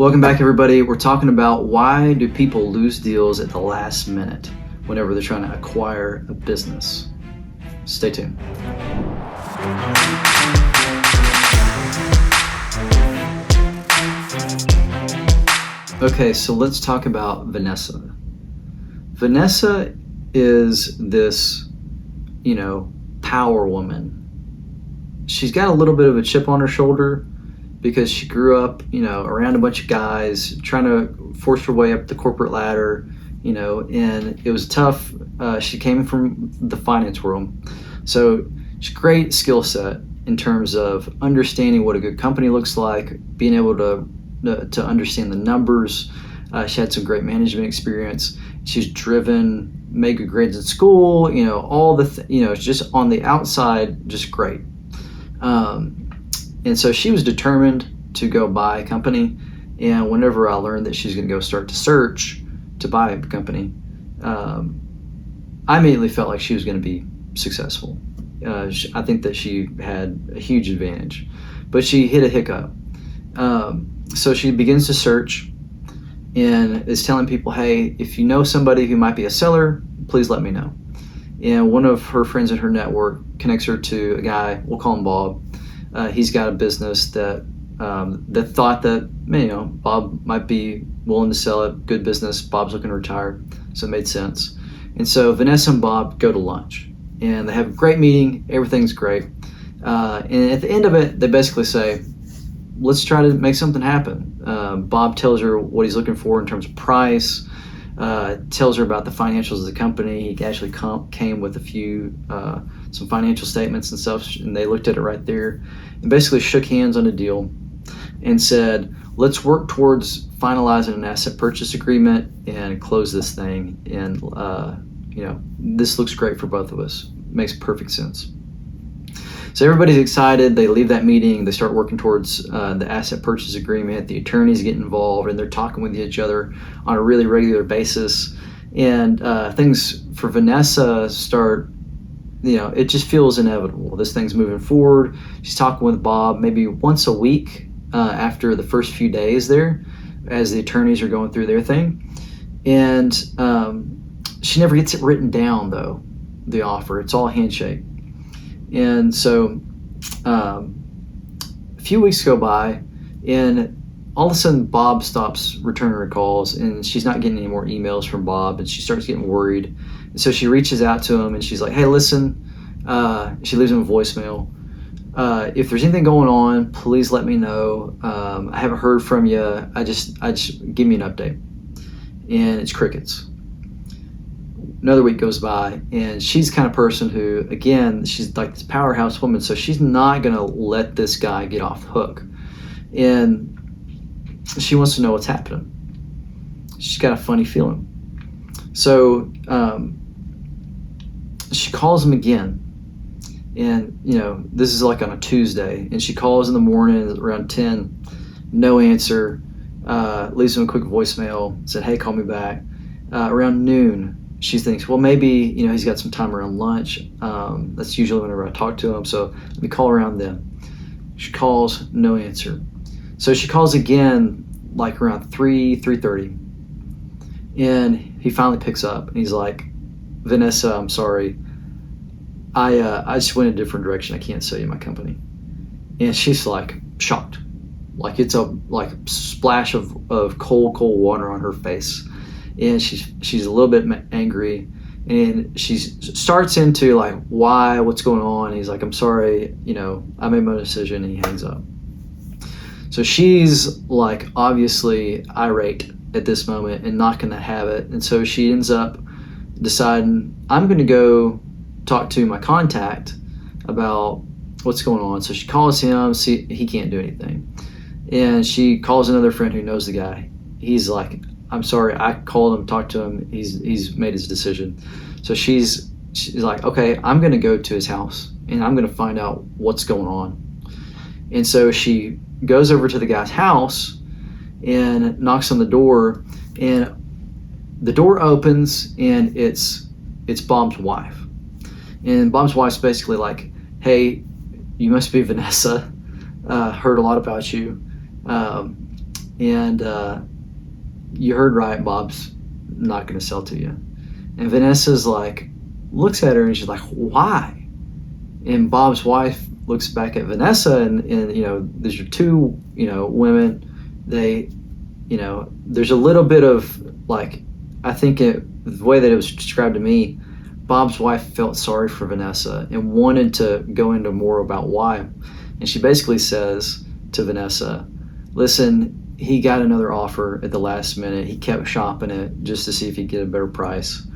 Welcome back, everybody. We're talking about why do people lose deals at the last minute whenever they're trying to acquire a business. Stay tuned. Okay, so let's talk about Vanessa. Vanessa is this, power woman. She's got a little bit of a chip on her shoulder because she grew up, around a bunch of guys trying to force her way up the corporate ladder, and it was tough. She came from the finance world. So she's a great skill set in terms of understanding what a good company looks like, being able to understand the numbers. She had some great management experience. She's driven, made good grades in school, all the, just on the outside, just great. And so she was determined to go buy a company. And whenever I learned that she's going to go start to search to buy a company, I immediately felt like she was going to be successful. I think that she had a huge advantage, but she hit a hiccup. So she begins to search and is telling people, hey, if you know somebody who might be a seller, please let me know. And one of her friends in her network connects her to a guy, we'll call him Bob. He's got a business that thought that Bob might be willing to sell it. Good business. Bob's looking to retire, so it made sense. And so Vanessa and Bob go to lunch, and they have a great meeting. Everything's great. And at the end of it, they basically say, let's try to make something happen. Bob tells her what he's looking for in terms of price, tells her about the financials of the company. He actually came with a few, some financial statements and stuff, and they looked at it right there and basically shook hands on a deal and said, let's work towards finalizing an asset purchase agreement and close this thing. And, this looks great for both of us. Makes perfect sense. So everybody's excited. They leave that meeting. They start working towards the asset purchase agreement. The attorneys get involved, and they're talking with each other on a really regular basis. And things for Vanessa start, it just feels inevitable. This thing's moving forward. She's talking with Bob maybe once a week after the first few days there as the attorneys are going through their thing. And she never gets it written down, though, the offer. It's all handshake. And so a few weeks go by, and all of a sudden Bob stops returning her calls, and she's not getting any more emails from Bob, and she starts getting worried. And so she reaches out to him, and she's like, hey, listen, she leaves him a voicemail. If there's anything going on, please let me know. I haven't heard from you. I just give me an update. And it's crickets. Another week goes by, and she's the kind of person who, again, she's like this powerhouse woman, so she's not going to let this guy get off the hook. And she wants to know what's happening. She's got a funny feeling. So she calls him again. And, this is like on a Tuesday, and she calls in the morning around 10, no answer, leaves him a quick voicemail, said, hey, call me back. Around noon, she thinks, well, maybe, he's got some time around lunch. That's usually whenever I talk to him. So let me call around then. She calls, no answer. So she calls again, like around 3:30. And he finally picks up, and he's like, Vanessa, I'm sorry. I just went a different direction. I can't sell you my company. And she's like shocked. Like it's a splash of cold water on her face. And she's a little bit angry, and she starts into like, what's going on? He's like, I'm sorry, I made my decision, and he hangs up. So she's like obviously irate at this moment and not going to have it. And so she ends up deciding, I'm going to go talk to my contact about what's going on. So she calls him, see he can't do anything. And she calls another friend who knows the guy. He's like, I'm sorry, I called him, talked to him, he's made his decision. So she's like, okay, I'm going to go to his house, and I'm going to find out what's going on. And so she goes over to the guy's house and knocks on the door, and the door opens, and it's Bob's wife. And Bob's wife's basically like, hey, you must be Vanessa. Heard a lot about you. And you heard right, Bob's not going to sell to you. And Vanessa's like, looks at her and she's like, why? And Bob's wife looks back at Vanessa, and these are two, women. They, there's a little bit of like, I think the way that it was described to me, Bob's wife felt sorry for Vanessa and wanted to go into more about why. And she basically says to Vanessa, listen, he got another offer at the last minute. He kept shopping it just to see if he'd get a better price.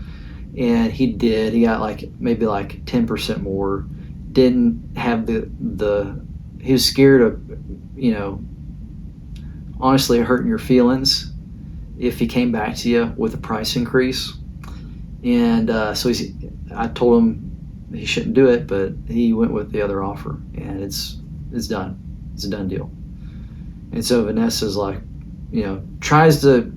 And he did. He got maybe 10% more. Didn't have he was scared of, honestly hurting your feelings if he came back to you with a price increase. And so I told him he shouldn't do it, but he went with the other offer, and it's done. It's a done deal. And so Vanessa's like, tries to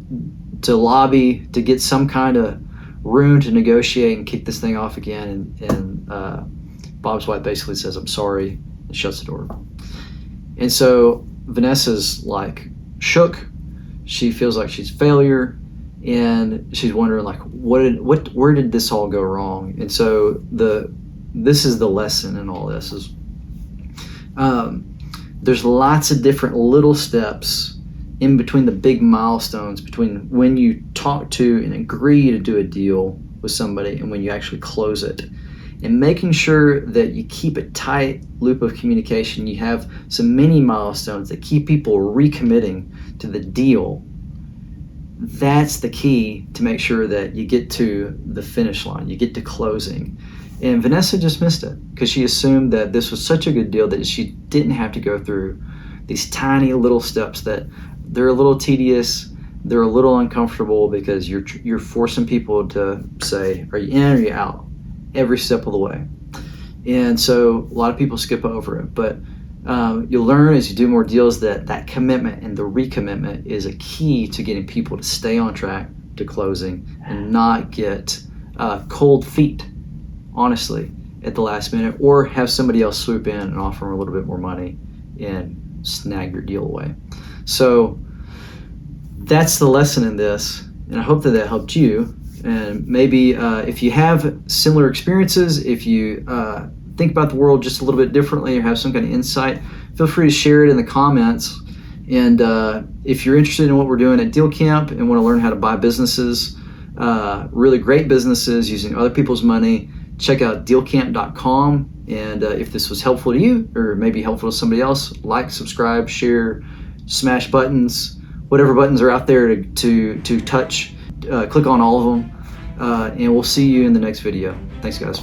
lobby to get some kind of room to negotiate and kick this thing off again. And Bob's wife basically says, I'm sorry, and shuts the door. And so Vanessa's like shook. She feels like she's a failure, and she's wondering where did this all go wrong? And so this is the lesson in all this is there's lots of different little steps in between the big milestones between when you talk to and agree to do a deal with somebody and when you actually close it. And making sure that you keep a tight loop of communication. You have some mini milestones that keep people recommitting to the deal. That's the key to make sure that you get to the finish line, you get to closing. And Vanessa just missed it because she assumed that this was such a good deal that she didn't have to go through these tiny little steps that they're a little tedious, they're a little uncomfortable because you're forcing people to say, are you in or are you out? Every step of the way. And so a lot of people skip over it, but you'll learn as you do more deals that commitment and the recommitment is a key to getting people to stay on track to closing and not get cold feet, honestly, at the last minute, or have somebody else swoop in and offer them a little bit more money and snag your deal away. So that's the lesson in this, and I hope that helped you. And maybe if you have similar experiences, if you think about the world just a little bit differently or have some kind of insight, feel free to share it in the comments. And if you're interested in what we're doing at Deal Camp and want to learn how to buy businesses, really great businesses using other people's money, check out dealcamp.com. And if this was helpful to you or maybe helpful to somebody else, like, subscribe, share, smash buttons, whatever buttons are out there to touch. Click on all of them, and we'll see you in the next video. Thanks, guys.